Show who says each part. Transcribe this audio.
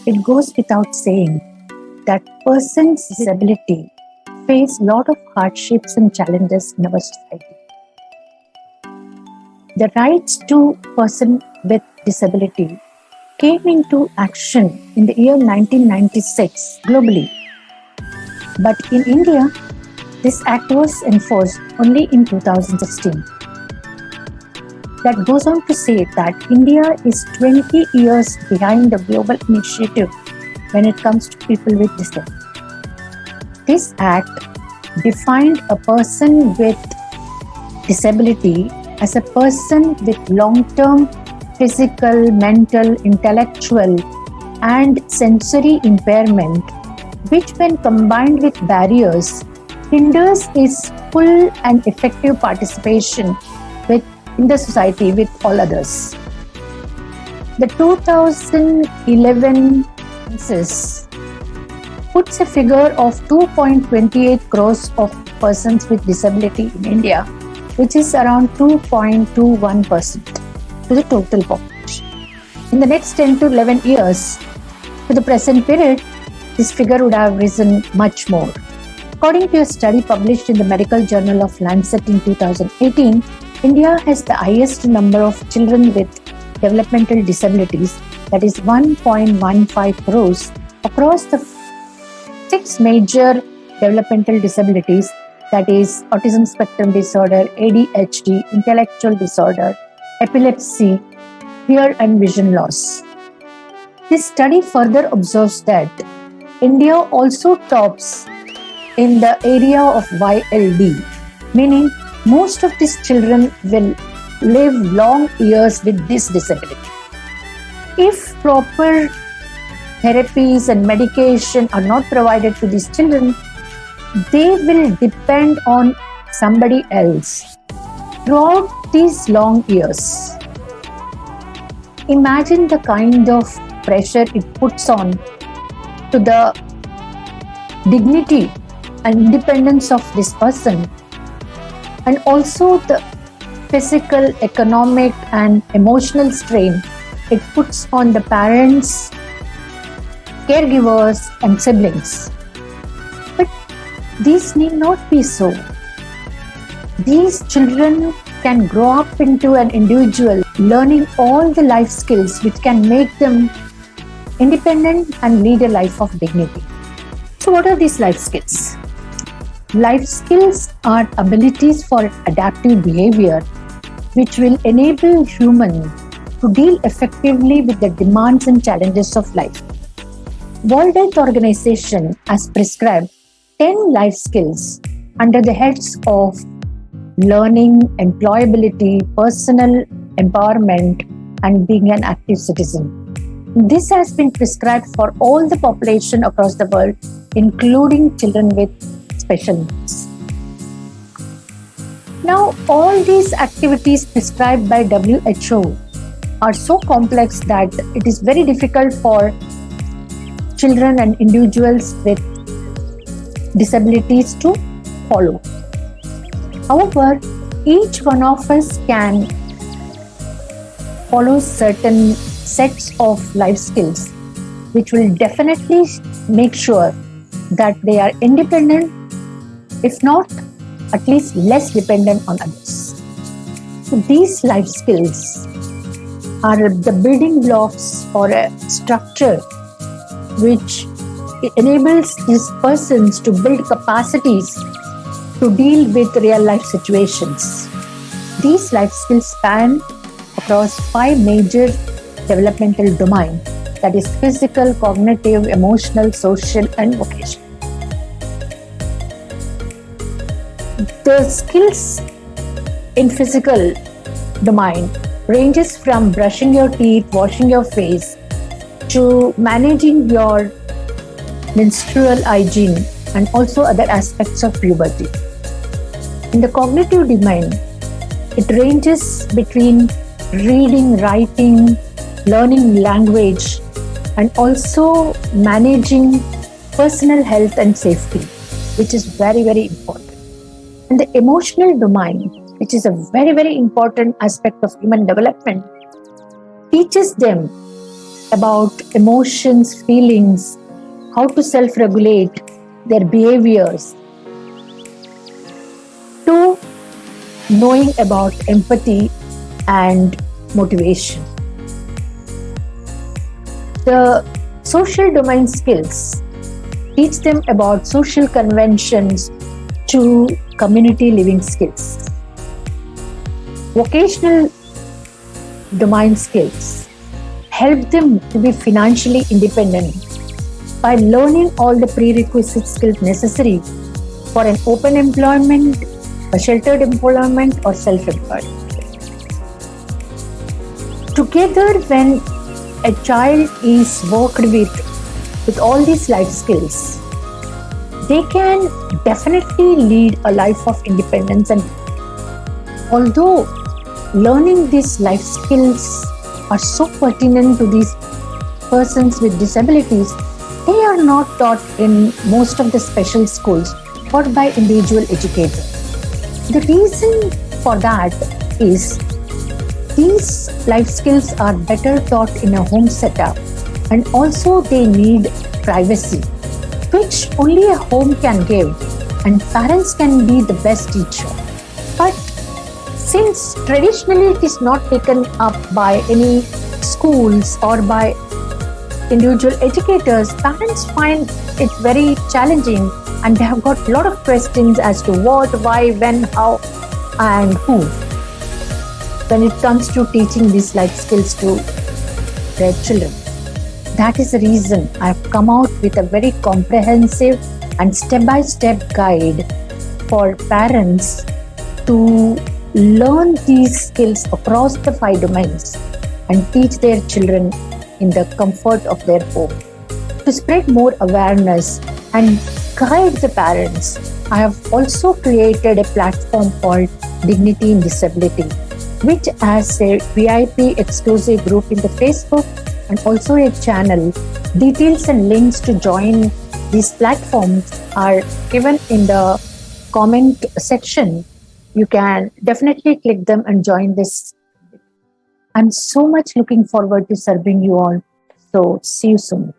Speaker 1: It goes without saying that persons with disability face a lot of hardships and challenges in our society. The rights to person with disability came into action in the year 1996 globally. But in India, this act was enforced only in 2016. That goes on to say that India is 20 years behind the global initiative when it comes to people with disability. This act defined a person with disability as a person with long-term physical, mental, intellectual, and sensory impairment, which when combined with barriers, hinders his full and effective participation in the society with all others. The 2011 census puts a figure of 2.28 crores of persons with disability in India, which is around 2.21% to the total population. In the next 10 to 11 years, to the present period, this figure would have risen much more. According to a study published in the Medical Journal of Lancet in 2018, India has the highest number of children with developmental disabilities, that is 1.15 crores, across the 6 major developmental disabilities, that is autism spectrum disorder, ADHD, intellectual disorder, epilepsy, hear and vision loss. This study further observes that India also tops in the area of YLD, meaning most of these children will live long years with this disability. If proper therapies and medication are not provided to these children, they will depend on somebody else throughout these long years. Imagine the kind of pressure it puts on to the dignity and independence of this person, and also the physical, economic, and emotional strain it puts on the parents, caregivers, and siblings. But these need not be so. These children can grow up into an individual learning all the life skills which can make them independent and lead a life of dignity. So what are these life skills? Life skills are abilities for adaptive behavior which will enable humans to deal effectively with the demands and challenges of life. World Health Organization has prescribed 10 life skills under the heads of learning, employability, personal empowerment, and being an active citizen. This has been prescribed for all the population across the world, including children with special needs. Now, all these activities prescribed by WHO are so complex that it is very difficult for children and individuals with disabilities to follow. However, each one of us can follow certain sets of life skills which will definitely make sure that they are independent, if not at least less dependent on others. So these life skills are the building blocks or a structure which enables these persons to build capacities to deal with real life situations. These life skills span across 5 major developmental domains, that is physical, cognitive, emotional, social, and vocational. The skills in physical domain ranges from brushing your teeth, washing your face, to managing your menstrual hygiene, and also other aspects of puberty. In the cognitive domain, it ranges between reading, writing, learning language, and also managing personal health and safety, which is very, very important. And the emotional domain, which is a very, very important aspect of human development, teaches them about emotions, feelings, how to self regulate their behaviors, to knowing about empathy and motivation. The social domain skills teach them about social conventions to community living skills. Vocational domain skills help them to be financially independent by learning all the prerequisite skills necessary for an open employment, a sheltered employment, or self-employment. Together, when a child is worked with all these life skills, they can definitely lead a life of independence. And although learning these life skills are so pertinent to these persons with disabilities, they are not taught in most of the special schools or by individual educators. The reason for that is these life skills are better taught in a home setup, and also they need privacy, which only a home can give, and parents can be the best teacher. But since traditionally it is not taken up by any schools or by individual educators, parents find it very challenging, and they have got a lot of questions as to what, why, when, how, and who when it comes to teaching these life skills to their children. That is the reason I have come out with a very comprehensive and step-by-step guide for parents to learn these skills across the 5 domains and teach their children in the comfort of their home. To spread more awareness and guide the parents, I have also created a platform called Dignity in Disability, which has a VIP exclusive group in the Facebook and also a channel. Details and links to join these platforms are given in the comment section. You can definitely click them and join this. I'm so much looking forward to serving you all. So see you soon.